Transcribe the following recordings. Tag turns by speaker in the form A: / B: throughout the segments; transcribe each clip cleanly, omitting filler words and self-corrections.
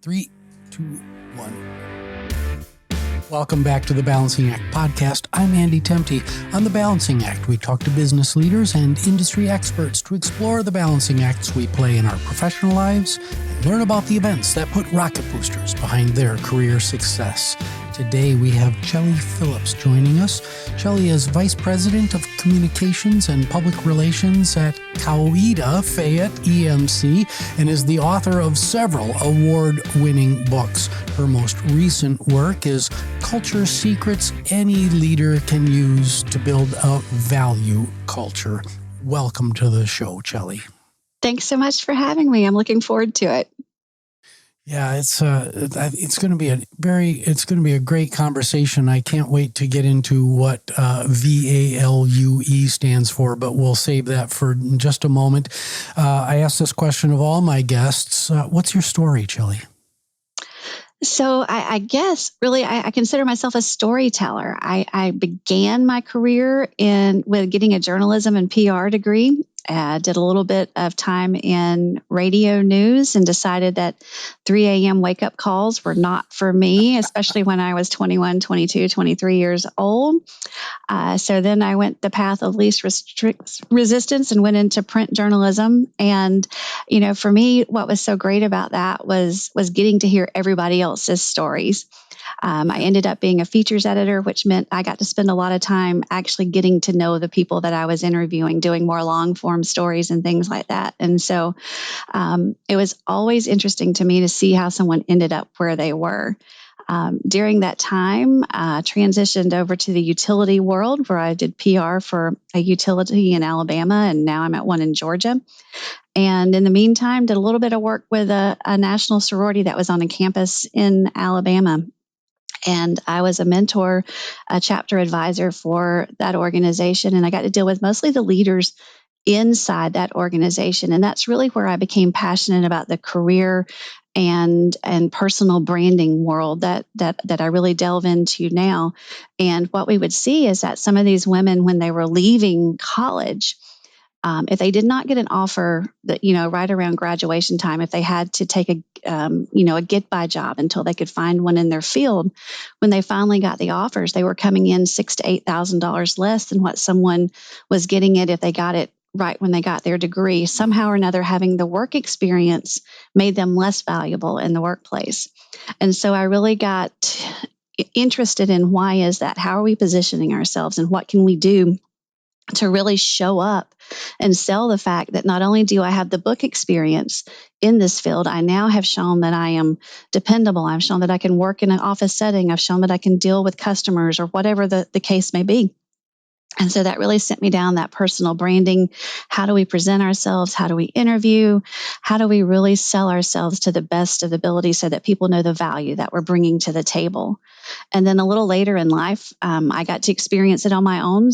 A: 3, 2, 1. Welcome back to the Balancing Act podcast. I'm Andy Temte. On the Balancing Act, we talk to business leaders and industry experts to explore the balancing acts we play in our professional lives and learn about the events that put rocket boosters behind their career success. Today, we have Chellie Phillips joining us. Chellie is Vice President of Communications and Public Relations at Coweta-Fayette EMC and is the author of several award-winning books. Her most recent work is Culture Secrets Any Leader Can Use to Build a Value Culture. Welcome to the show, Chellie.
B: Thanks so much for having me. I'm looking forward to it.
A: Yeah, it's going to be a great conversation. I can't wait to get into what V.A.L.U.E stands for, but we'll save that for just a moment. I ask this question of all my guests. What's your story, Chellie?
B: So I guess really I consider myself a storyteller. I began my career with getting a journalism and PR degree. Did a little bit of time in radio news and decided that 3 a.m. wake-up calls were not for me, especially when I was 21, 22, 23 years old. So then I went the path of least resistance and went into print journalism. And, for me, what was so great about that was getting to hear everybody else's stories. I ended up being a features editor, which meant I got to spend a lot of time actually getting to know the people that I was interviewing, doing more long form stories and things like that. And so it was always interesting to me to see how someone ended up where they were. During that time, transitioned over to the utility world where I did PR for a utility in Alabama, and now I'm at one in Georgia. And in the meantime, did a little bit of work with a national sorority that was on a campus in Alabama. And I was a mentor, a chapter advisor for that organization. And I got to deal with mostly the leaders inside that organization. And that's really where I became passionate about the career and personal branding world that I really delve into now. And what we would see is that some of these women, when they were leaving college, if they did not get an offer that, right around graduation time, if they had to take a get-by job until they could find one in their field, when they finally got the offers, they were coming in $6,000 to $8,000 less than what someone was getting it if they got it right when they got their degree. Somehow or another, having the work experience made them less valuable in the workplace. And so I really got interested in why is that? How are we positioning ourselves and what can we do to really show up and sell the fact that not only do I have the book experience in this field, I now have shown that I am dependable. I've shown that I can work in an office setting. I've shown that I can deal with customers or whatever the case may be. And so that really sent me down that personal branding. How do we present ourselves? How do we interview? How do we really sell ourselves to the best of the ability so that people know the value that we're bringing to the table? And then a little later in life, I got to experience it on my own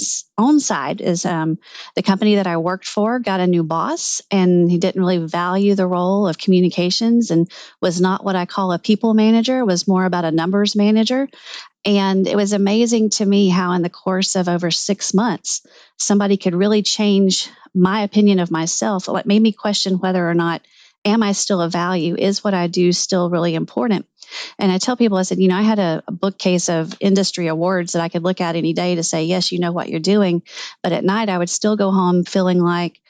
B: side. Is the company that I worked for got a new boss, and he didn't really value the role of communications and was not what I call a people manager, was more about a numbers manager. And it was amazing to me how in the course of over 6 months, somebody could really change my opinion of myself. It made me question whether or not, am I still of value? Is what I do still really important? And I tell people, I said, I had a bookcase of industry awards that I could look at any day to say, yes, you know what you're doing. But at night, I would still go home feeling like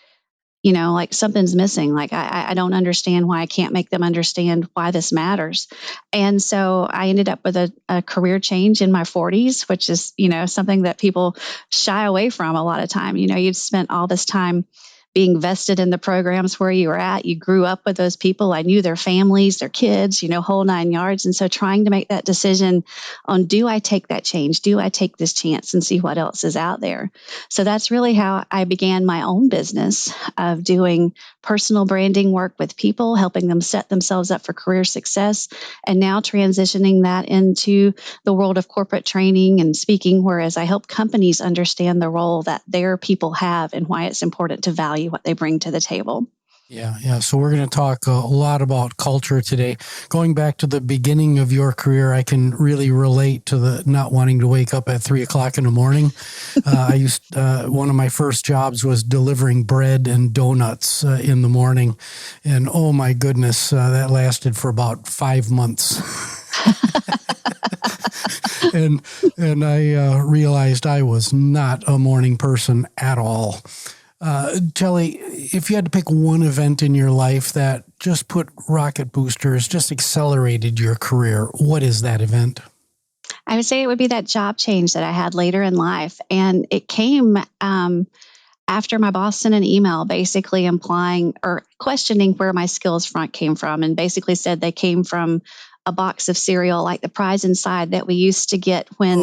B: something's missing. Like I don't understand why I can't make them understand why this matters. And so I ended up with a career change in my 40s, which is, something that people shy away from a lot of time. You've spent all this time being vested in the programs where you were at. You grew up with those people. I knew their families, their kids, whole 9 yards. And so trying to make that decision on, do I take that change? Do I take this chance and see what else is out there? So that's really how I began my own business of doing personal branding work with people, helping them set themselves up for career success, and now transitioning that into the world of corporate training and speaking, whereas I help companies understand the role that their people have and why it's important to value what they bring to the table.
A: Yeah. So we're going to talk a lot about culture today. Going back to the beginning of your career, I can really relate to the not wanting to wake up at 3 o'clock in the morning. One of my first jobs was delivering bread and donuts in the morning. And oh my goodness, that lasted for about 5 months. and I realized I was not a morning person at all. Chellie, if you had to pick one event in your life that just put rocket boosters, just accelerated your career, what is that event?
B: I would say it would be that job change that I had later in life. And it came after my boss sent an email basically implying or questioning where my skills front came from, and basically said they came from a box of cereal like the prize inside that we used to get when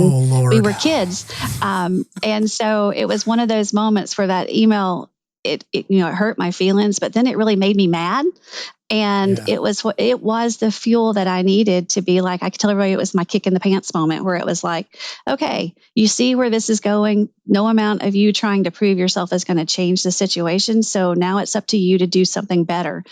B: we were kids. And so it was one of those moments where that email, it hurt my feelings, but then it really made me mad. And it was the fuel that I needed to be like, I could tell everybody it was my kick in the pants moment, where it was like, okay, you see where this is going. No amount of you trying to prove yourself is going to change the situation. So now it's up to you to do something better.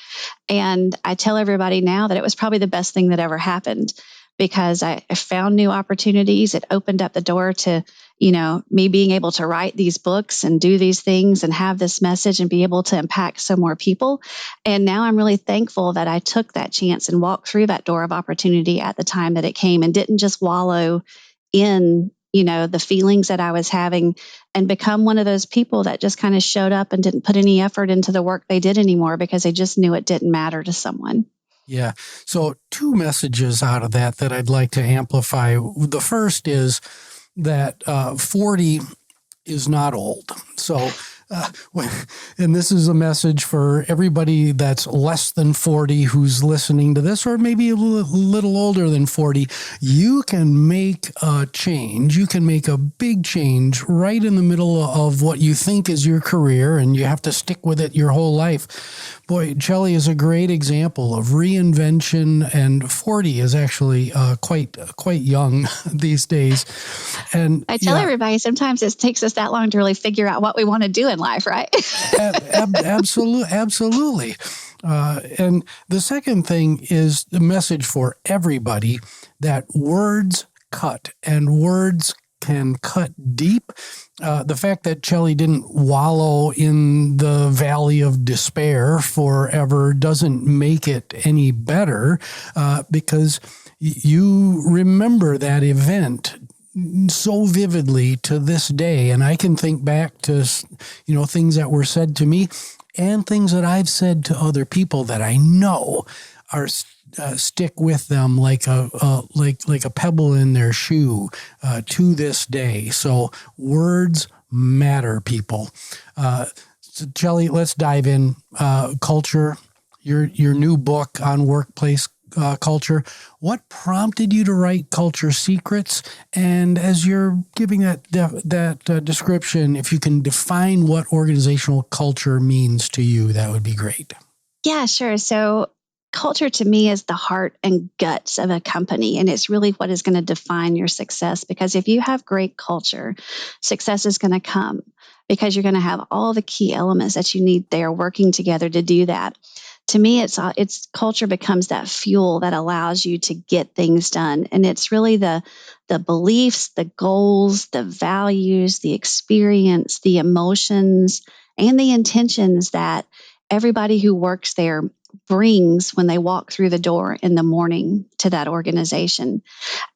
B: And I tell everybody now that it was probably the best thing that ever happened, because I found new opportunities. It opened up the door to, me being able to write these books and do these things and have this message and be able to impact some more people. And now I'm really thankful that I took that chance and walked through that door of opportunity at the time that it came, and didn't just wallow in, the feelings that I was having, and become one of those people that just kind of showed up and didn't put any effort into the work they did anymore because they just knew it didn't matter to someone.
A: Yeah. So 2 messages out of that I'd like to amplify. The first is that 40 is not old. So, and this is a message for everybody that's less than 40 who's listening to this, or maybe a little older than 40. You can make a change. You can make a big change right in the middle of what you think is your career, and you have to stick with it your whole life. Boy, Chellie is a great example of reinvention, and 40 is actually quite young these days. And
B: I tell everybody sometimes it takes us that long to really figure out what we want to do in life, right?
A: Absolutely. And the second thing is the message for everybody that words cut, and words can cut deep. The fact that Chellie didn't wallow in the valley of despair forever doesn't make it any better, because you remember that event so vividly to this day. And I can think back to, things that were said to me and things that I've said to other people that I know are stick with them like a pebble in their shoe to this day. So words matter, people. So Chellie, let's dive in. Culture, your new book on workplace culture. What prompted you to write Culture Secrets? And as you're giving that description, if you can define what organizational culture means to you, that would be great.
B: Yeah, sure. So culture to me is the heart and guts of a company, and it's really what is going to define your success. Because if you have great culture, success is going to come, because you're going to have all the key elements that you need there working together to do that. To me, it's culture becomes that fuel that allows you to get things done. And it's really the beliefs, the goals, the values, the experience, the emotions, and the intentions that everybody who works there brings when they walk through the door in the morning to that organization.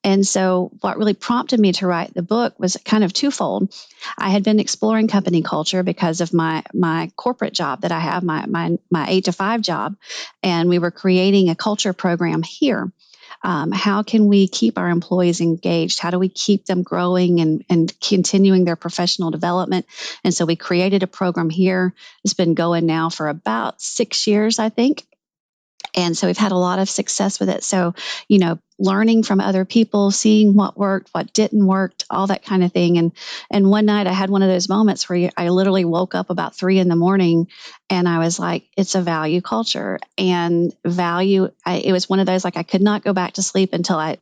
B: And so what really prompted me to write the book was kind of twofold. I had been exploring company culture because of my corporate job that I have, my 8 to 5 job, and we were creating a culture program here. How can we keep our employees engaged? How do we keep them growing and continuing their professional development? And so we created a program here. It's been going now for about 6 years, I think. And so we've had a lot of success with it. So, learning from other people, seeing what worked, what didn't work, all that kind of thing. And one night I had one of those moments where I literally woke up about 3 a.m. and I was like, it's a value culture. And it was one of those, like, I could not go back to sleep until I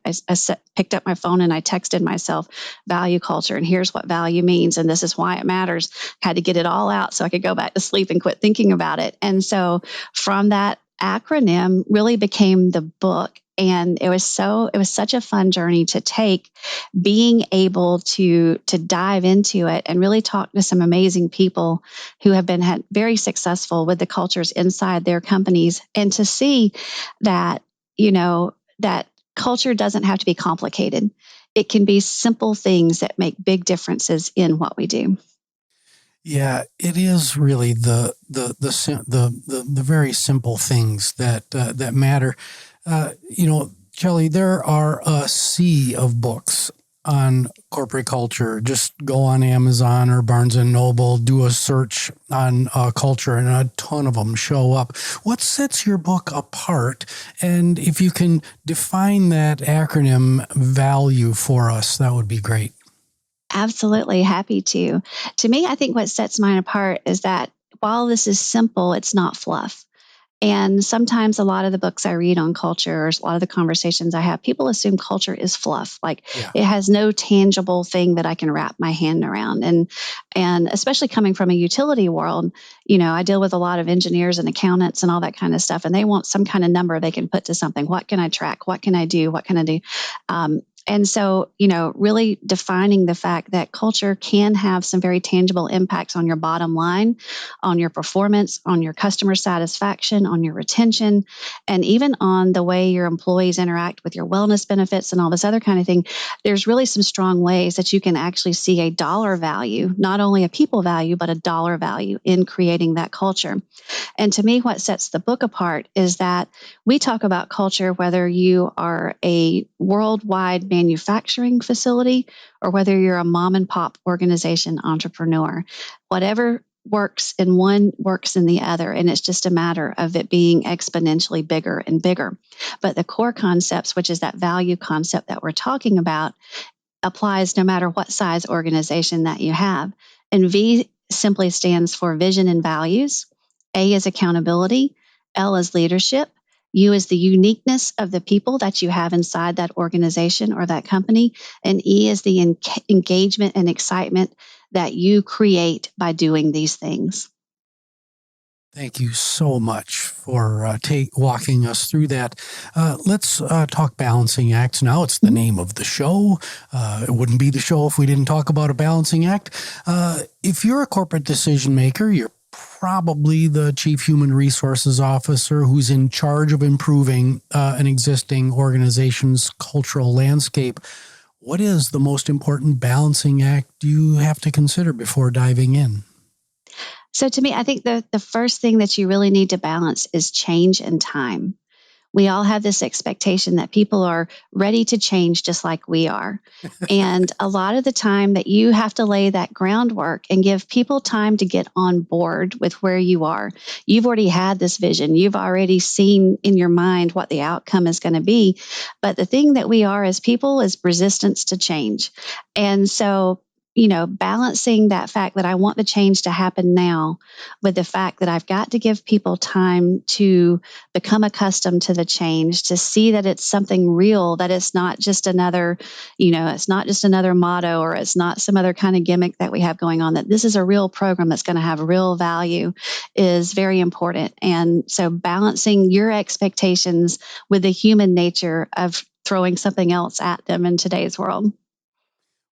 B: picked up my phone and I texted myself, value culture, and here's what value means, and this is why it matters. Had to get it all out so I could go back to sleep and quit thinking about it. And so from that acronym really became the book. And it was such a fun journey to take, being able to dive into it and really talk to some amazing people who have been very successful with the cultures inside their companies, and to see that, that culture doesn't have to be complicated. It can be simple things that make big differences in what we do.
A: Yeah, it is really the very simple things that matter. Chellie, there are a sea of books on corporate culture. Just go on Amazon or Barnes and Noble, do a search on culture, and a ton of them show up. What sets your book apart? And if you can define that acronym VALUE for us, that would be great.
B: Absolutely. Happy to. To me, I think what sets mine apart is that while this is simple, it's not fluff. And sometimes a lot of the books I read on culture, or a lot of the conversations I have, people assume culture is fluff. Like, It has no tangible thing that I can wrap my hand around. And especially coming from a utility world, I deal with a lot of engineers and accountants and all that kind of stuff. And they want some kind of number they can put to something. What can I track? What can I do? What can I do? And so, really defining the fact that culture can have some very tangible impacts on your bottom line, on your performance, on your customer satisfaction, on your retention, and even on the way your employees interact with your wellness benefits and all this other kind of thing. There's really some strong ways that you can actually see a dollar value, not only a people value, but a dollar value in creating that culture. And to me, what sets the book apart is that we talk about culture, whether you are a worldwide manufacturing facility or whether you're a mom and pop organization entrepreneur. Whatever works in one works in the other, and it's just a matter of it being exponentially bigger and bigger. But the core concepts, which is that value concept that we're talking about, applies no matter what size organization that you have. And V simply stands for vision and values. A is accountability. L is leadership. U is the uniqueness of the people that you have inside that organization or that company. And E is the engagement and excitement that you create by doing these things.
A: Thank you so much for walking us through that. Let's talk balancing acts now. It's the name of the show. It wouldn't be the show if we didn't talk about a balancing act. If you're a corporate decision maker, you're probably the chief human resources officer who's in charge of improving an existing organization's cultural landscape. What is the most important balancing act you have to consider before diving in?
B: So to me, I think the first thing that you really need to balance is change and time. We all have this expectation that people are ready to change just like we are. And a lot of the time that you have to lay that groundwork and give people time to get on board with where you are. You've already had this vision. You've already seen in your mind what the outcome is going to be. But the thing that we are as people is resistance to change. And so balancing that fact that I want the change to happen now with the fact that I've got to give people time to become accustomed to the change, to see that it's something real, that it's not just another, it's not just another motto, or it's not some other kind of gimmick that we have going on, that this is a real program that's going to have real value is very important. And so balancing your expectations with the human nature of throwing something else at them in today's world.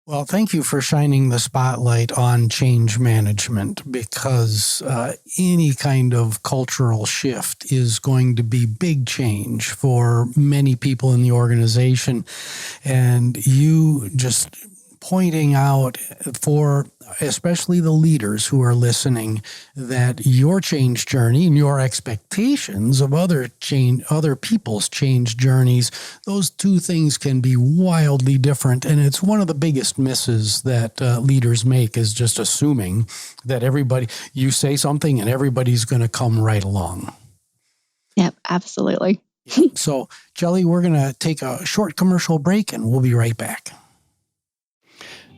A: Well, thank you for shining the spotlight on change management, because any kind of cultural shift is going to be big change for many people in the organization. And you just pointing out for especially the leaders who are listening that your change journey and your expectations of other people's change journeys, those two things can be wildly different. And it's one of the biggest misses that leaders make, is just assuming that you say something and everybody's going to come right along.
B: Yep, absolutely.
A: So, Chellie, we're going to take a short commercial break and we'll be right back.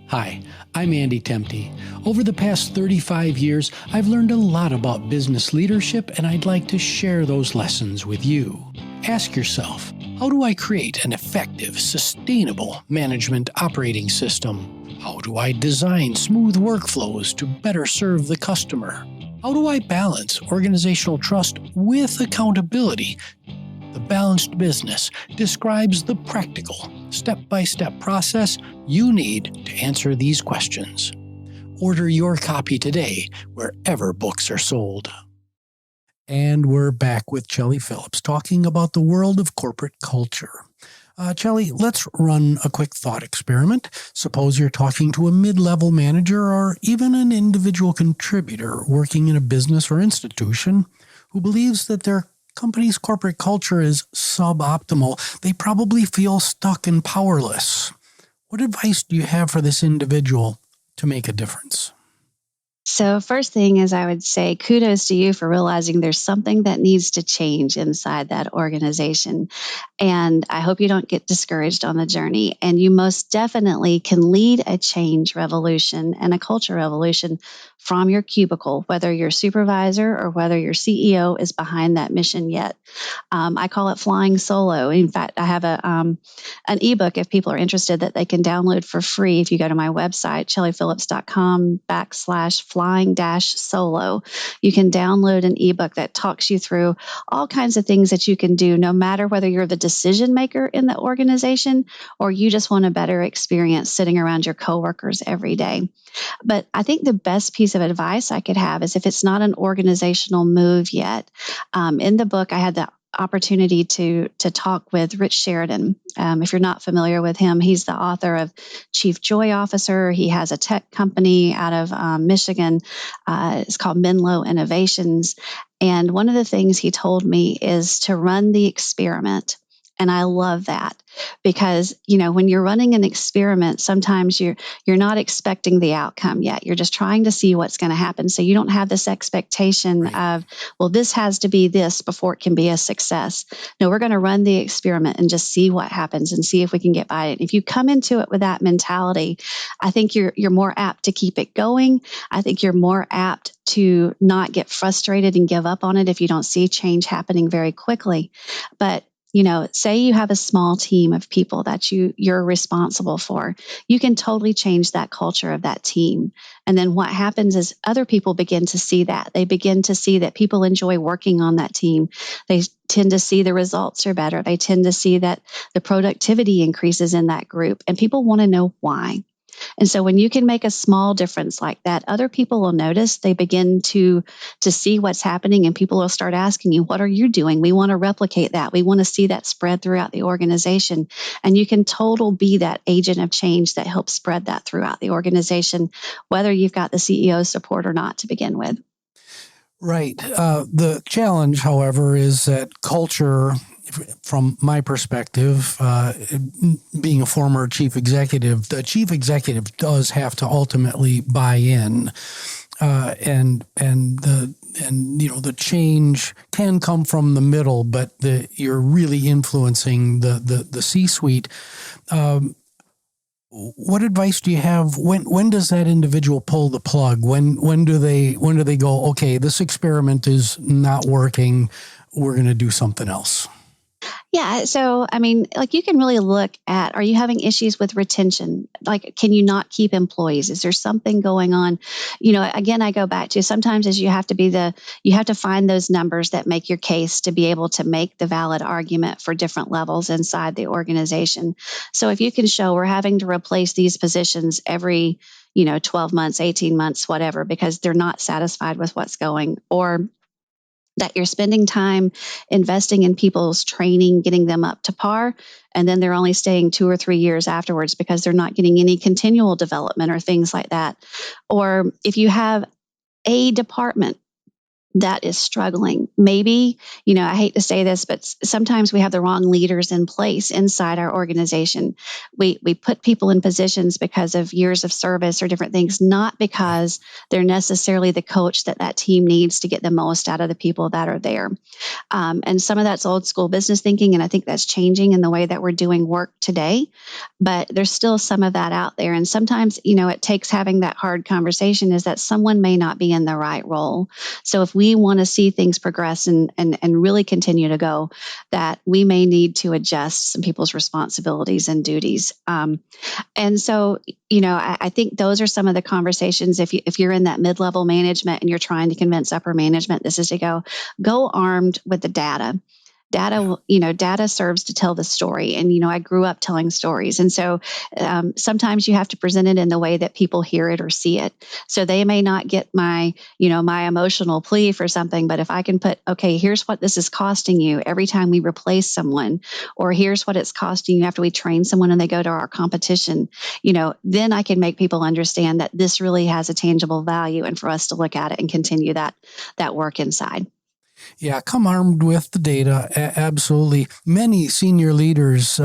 A: Hi, I'm Andy Temte. Over the past 35 years, I've learned a lot about business leadership, and I'd like to share those lessons with you. Ask yourself, how do I create an effective, sustainable management operating system? How do I design smooth workflows to better serve the customer? How do I balance organizational trust with accountability? The Balanced Business describes the practical, step-by-step process you need to answer these questions. Order your copy today wherever books are sold. And we're back with Chellie Phillips talking about the world of corporate culture. Chellie, let's run a quick thought experiment. Suppose you're talking to a mid-level manager or even an individual contributor working in a business or institution who believes that their company's corporate culture is suboptimal. They probably feel stuck and powerless. What advice do you have for this individual to make a difference?
B: So first thing is I would say kudos to you for realizing there's something that needs to change inside that organization. And I hope you don't get discouraged on the journey. And you most definitely can lead a change revolution and a culture revolution from your cubicle, whether your supervisor or whether your CEO is behind that mission yet. I call it flying solo. In fact, I have an ebook if people are interested that they can download for free. If you go to my website, chellephillips.com/flying-solo, you can download an ebook that talks you through all kinds of things that you can do, no matter whether you're the decision maker in the organization or you just want a better experience sitting around your coworkers every day. But I think the best piece of advice I could have is if it's not an organizational move yet. In the book, I had the opportunity to talk with Rich Sheridan. If you're not familiar with him, he's the author of Chief Joy Officer. He has a tech company out of Michigan. It's called Menlo Innovations. And one of the things he told me is to run the experiment. And I love that because, when you're running an experiment, sometimes you're not expecting the outcome yet. You're just trying to see what's going to happen. So you don't have this expectation of, well, this has to be this before it can be a success. No, we're going to run the experiment and just see what happens and see if we can get by it. If you come into it with that mentality, I think you're more apt to keep it going. I think you're more apt to not get frustrated and give up on it if you don't see change happening very quickly. But say you have a small team of people that you're responsible for, you can totally change that culture of that team. And then what happens is other people begin to see that. They begin to see that people enjoy working on that team. They tend to see the results are better. They tend to see that the productivity increases in that group, and people want to know why. And so when you can make a small difference like that, other people will notice. They begin to see what's happening, and people will start asking you, what are you doing? We want to replicate that. We want to see that spread throughout the organization. And you can be that agent of change that helps spread that throughout the organization, whether you've got the CEO's support or not to begin with.
A: Right. The challenge, however, is that culture, from my perspective, being a former chief executive, the chief executive does have to ultimately buy in, and the change can come from the middle, but you're really influencing the C-suite. What advice do you have? When does that individual pull the plug? When do they go, okay, this experiment is not working, we're going to do something else?
B: Yeah. So, you can really look at, are you having issues with retention? Like, can you not keep employees? Is there something going on? Again, I go back to sometimes as you have to find those numbers that make your case to be able to make the valid argument for different levels inside the organization. So if you can show we're having to replace these positions every, 12 months, 18 months, whatever, because they're not satisfied with what's going, or that you're spending time investing in people's training, getting them up to par, and then they're only staying 2 or 3 years afterwards because they're not getting any continual development or things like that. Or if you have a department that is struggling. Maybe, I hate to say this, but sometimes we have the wrong leaders in place inside our organization. We put people in positions because of years of service or different things, not because they're necessarily the coach that team needs to get the most out of the people that are there. And some of that's old school business thinking, and I think that's changing in the way that we're doing work today. But there's still some of that out there. And sometimes, it takes having that hard conversation is that someone may not be in the right role. So if we want to see things progress and really continue to go, that we may need to adjust some people's responsibilities and duties. And so, I think those are some of the conversations. If you're in that mid-level management and you're trying to convince upper management, this is to go armed with the data. Data serves to tell the story. And, I grew up telling stories. And so sometimes you have to present it in the way that people hear it or see it. So they may not get my emotional plea for something, but if I can put, okay, here's what this is costing you every time we replace someone, or here's what it's costing you after we train someone and they go to our competition, then I can make people understand that this really has a tangible value and for us to look at it and continue that work inside.
A: Yeah, come armed with the data. Absolutely. Many senior leaders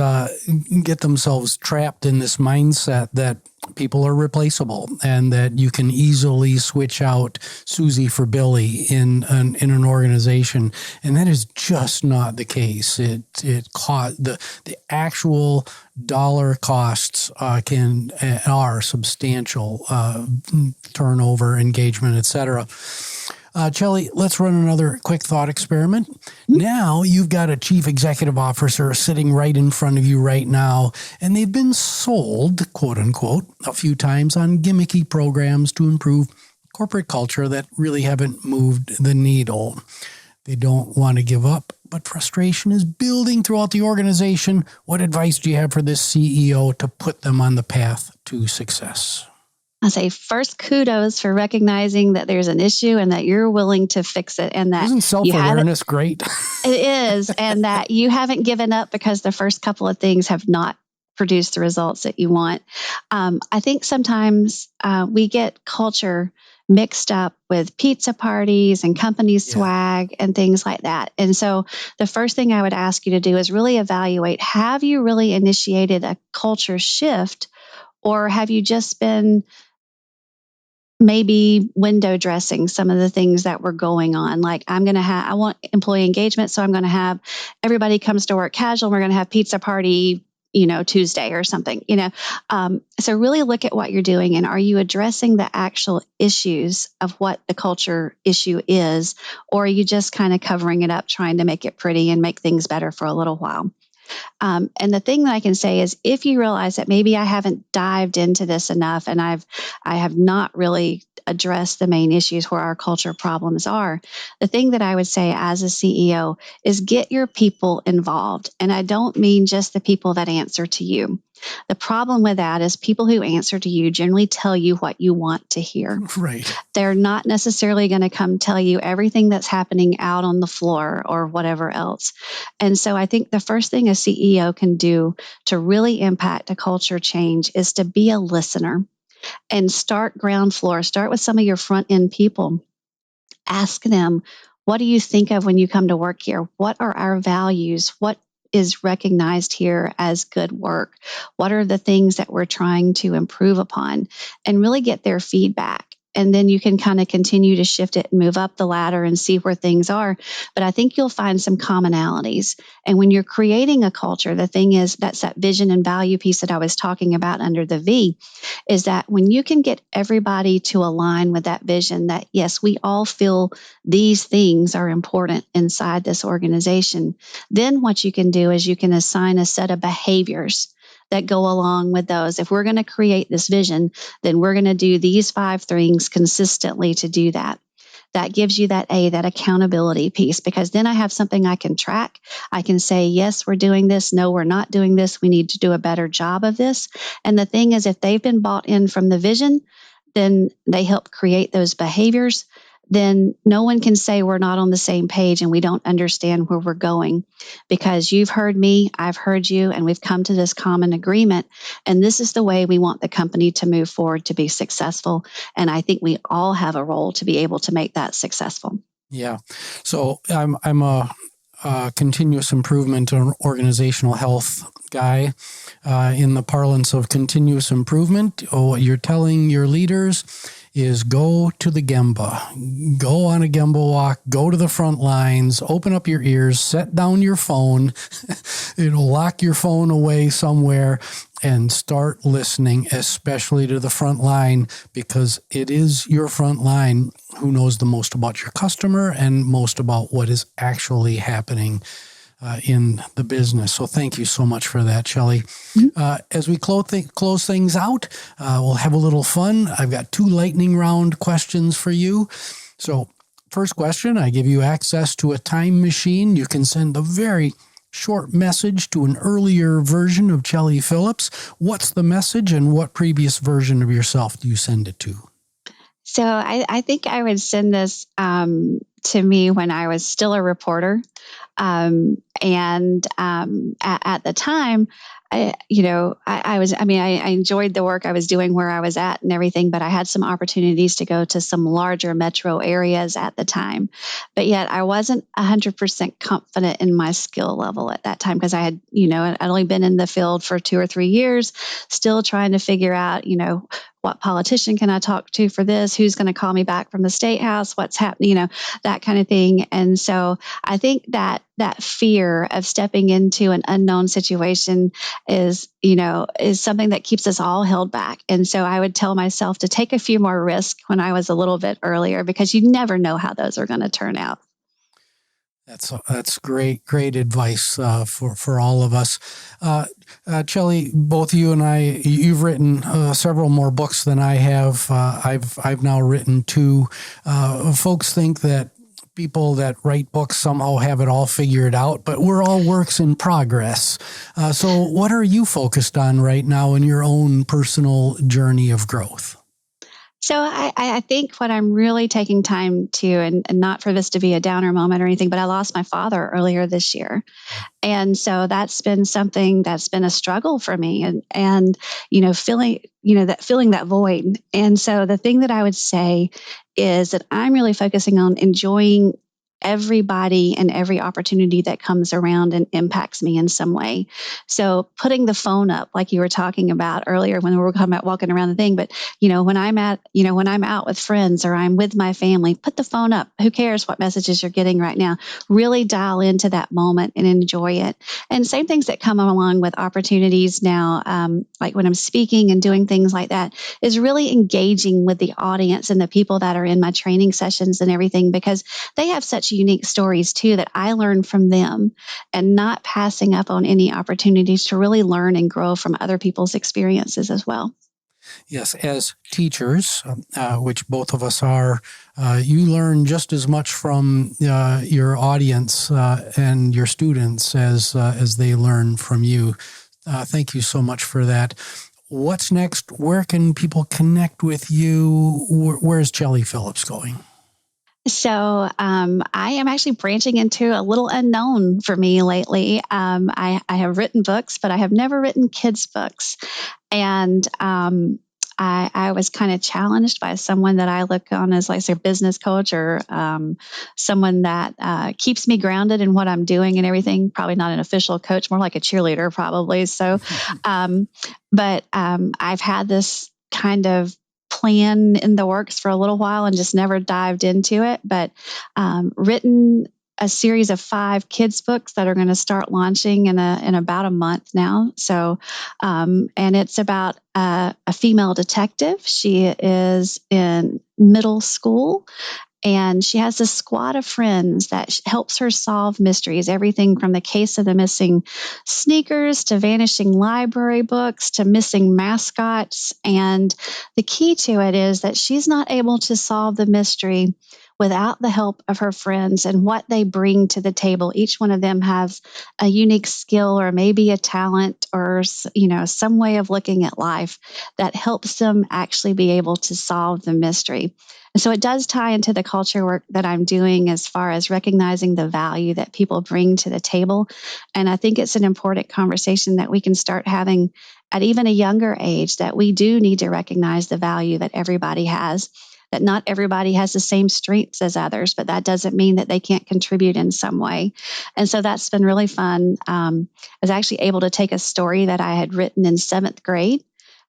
A: get themselves trapped in this mindset that people are replaceable and that you can easily switch out Susie for Billy in an organization. And that is just not the case. It the actual dollar costs are substantial, turnover, engagement, et cetera. Chellie, let's run another quick thought experiment. Now you've got a chief executive officer sitting right in front of you right now, and they've been sold, quote unquote, a few times on gimmicky programs to improve corporate culture that really haven't moved the needle. They don't want to give up, but frustration is building throughout the organization. What advice do you have for this CEO to put them on the path to success?
B: I say first, kudos for recognizing that there's an issue and that you're willing to fix it, and that
A: isn't self-awareness great?
B: It is, and that you haven't given up because the first couple of things have not produced the results that you want. I think sometimes we get culture mixed up with pizza parties and company swag and things like that. And so the first thing I would ask you to do is really evaluate, have you really initiated a culture shift, or have you just been maybe window dressing some of the things that were going on? Like, I want employee engagement, so I'm going to have everybody comes to work casual. We're going to have pizza party, Tuesday or something, So really look at what you're doing, and are you addressing the actual issues of what the culture issue is, or are you just kind of covering it up, trying to make it pretty and make things better for a little while? And the thing that I can say is, if you realize that maybe I haven't dived into this enough and I have not really addressed the main issues where our culture problems are, the thing that I would say as a CEO is get your people involved. And I don't mean just the people that answer to you. The problem with that is people who answer to you generally tell you what you want to hear.
A: Right.
B: They're not necessarily going to come tell you everything that's happening out on the floor or whatever else. And so I think the first thing a CEO can do to really impact a culture change is to be a listener and start ground floor. Start with some of your front end people. Ask them, what do you think of when you come to work here? What are our values? What is recognized here as good work? What are the things that we're trying to improve upon? And really get their feedback. And then you can kind of continue to shift it and move up the ladder and see where things are. But I think you'll find some commonalities. And when you're creating a culture, the thing is, that's that vision and value piece that I was talking about under the V, is that when you can get everybody to align with that vision, that yes, we all feel these things are important inside this organization, then what you can do is you can assign a set of behaviors that go along with those. If we're going to create this vision, then we're going to do these 5 things consistently to do that. That gives you that accountability piece, because then I have something I can track. I can say, yes, we're doing this. No, we're not doing this. We need to do a better job of this. And the thing is, if they've been bought in from the vision, then they help create those behaviors. Then no one can say we're not on the same page and we don't understand where we're going, because you've heard me, I've heard you, and we've come to this common agreement. And this is the way we want the company to move forward to be successful. And I think we all have a role to be able to make that successful.
A: Yeah. So I'm a continuous improvement and organizational health guy. In the parlance of continuous improvement, what you're telling your leaders is go to the Gemba, go on a Gemba walk, go to the front lines, open up your ears, set down your phone, lock your phone away somewhere and start listening, especially to the front line, because it is your front line who knows the most about your customer and most about what is actually happening in the business. So thank you so much for that, Chellie. As we close things out, we'll have a little fun. I've got 2 lightning round questions for you. So first question, I give you access to a time machine. You can send a very short message to an earlier version of Chellie Phillips. What's the message and what previous version of yourself do you send it to?
B: So I think I would send this to me when I was still a reporter. At the time, I enjoyed the work I was doing where I was at and everything, but I had some opportunities to go to some larger metro areas at the time. But yet I wasn't 100% confident in my skill level at that time because I had, I'd only been in the field for 2 or 3 years, still trying to figure out, what politician can I talk to for this? Who's going to call me back from the state house? What's happening? That kind of thing. And so I think that fear of stepping into an unknown situation is something that keeps us all held back. And so I would tell myself to take a few more risks when I was a little bit earlier, because you never know how those are going to turn out.
A: That's great advice for all of us. Chellie, both you and I, you've written several more books than I have. I've now written 2. Folks think that people that write books somehow have it all figured out, but we're all works in progress. So what are you focused on right now in your own personal journey of growth?
B: So I think what I'm really taking time to, and not for this to be a downer moment or anything, but I lost my father earlier this year. And so that's been something that's been a struggle for me and feeling that void. And so the thing that I would say is that I'm really focusing on enjoying everybody and every opportunity that comes around and impacts me in some way. So putting the phone up, like you were talking about earlier when we were talking about walking around the thing, but when I'm out with friends or I'm with my family, put the phone up. Who cares what messages you're getting right now? Really dial into that moment and enjoy it. And same things that come along with opportunities now, like when I'm speaking and doing things like that, is really engaging with the audience and the people that are in my training sessions and everything, because they have such unique stories too that I learn from them, and not passing up on any opportunities to really learn and grow from other people's experiences as well.
A: Yes, as teachers, which both of us are, you learn just as much from your audience and your students as they learn from you. Thank you so much for that. What's next? Where can people connect with you? Where's Chellie Phillips going?
B: So I am actually branching into a little unknown for me lately. I have written books, but I have never written kids' books. And I was kind of challenged by someone that I look on as like a business coach, or someone that keeps me grounded in what I'm doing and everything. Probably not an official coach, more like a cheerleader probably. So, but I've had this kind of plan in the works for a little while and just never dived into it, but written a series of 5 kids books that are going to start launching in about a month now. So, and it's about a female detective. She is in middle school, and she has a squad of friends that helps her solve mysteries, everything from the case of the missing sneakers to vanishing library books to missing mascots. And the key to it is that she's not able to solve the mystery without the help of her friends and what they bring to the table. Each one of them has a unique skill or maybe a talent or, some way of looking at life that helps them actually be able to solve the mystery. And so it does tie into the culture work that I'm doing as far as recognizing the value that people bring to the table. And I think it's an important conversation that we can start having at even a younger age, that we do need to recognize the value that everybody has. that not everybody has the same strengths as others, but that doesn't mean that they can't contribute in some way. And so that's been really fun. I was actually able to take a story that I had written in 7th grade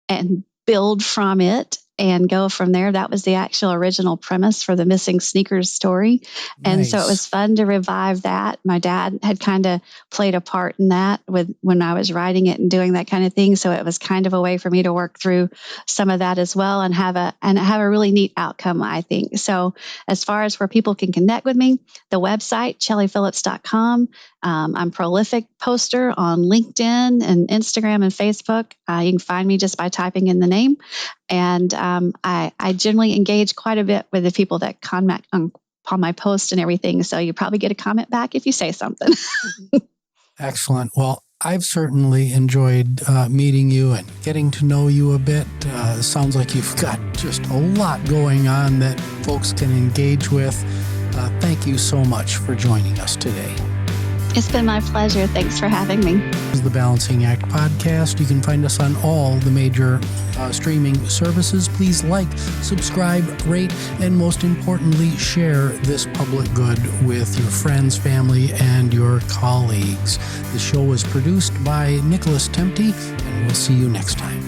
B: and build from it and go from there. That was the actual original premise for the missing sneakers story. And so it was fun to revive that. My dad had kind of played a part in that when I was writing it and doing that kind of thing. So it was kind of a way for me to work through some of that as well and have a really neat outcome, I think. So as far as where people can connect with me, the website, ChelliePhillips.com. I'm a prolific poster on LinkedIn and Instagram and Facebook. You can find me just by typing in the name. And I generally engage quite a bit with the people that comment upon my post and everything. So you probably get a comment back if you say something.
A: Excellent. Well, I've certainly enjoyed meeting you and getting to know you a bit. Sounds like you've got just a lot going on that folks can engage with. Thank you so much for joining us today.
B: It's been my pleasure. Thanks for having me.
A: This is the Balancing Act podcast. You can find us on all the major streaming services. Please like, subscribe, rate, and most importantly, share this public good with your friends, family, and your colleagues. The show is produced by Nicholas Tempty, and we'll see you next time.